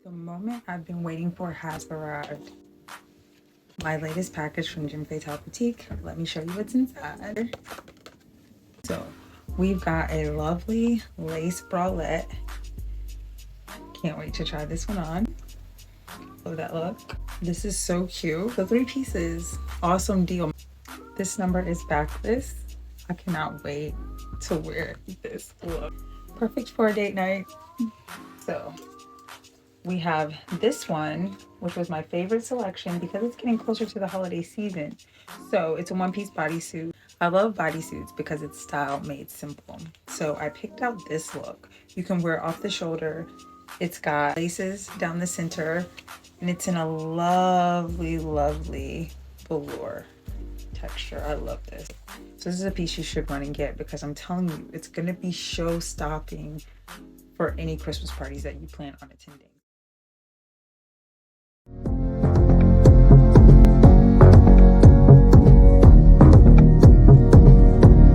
The moment I've been waiting for has arrived. My latest package from Fatale Boutique. Let me show you what's inside. So we've got a lovely lace bralette. Can't wait to try this one on. Look at that look. This is so cute. The 3 pieces, awesome deal. This number is backless. I cannot wait to wear this look. Perfect for a date night. So we have this one, which was my favorite selection because it's getting closer to the holiday season. So it's a 1-piece bodysuit. I love bodysuits because it's style made simple. So I picked out this look. You can wear it off the shoulder. It's got laces down the center, and it's in a lovely, lovely velour texture. I love this. So this is a piece you should run and get because I'm telling you, it's gonna be show-stopping for any Christmas parties that you plan on attending.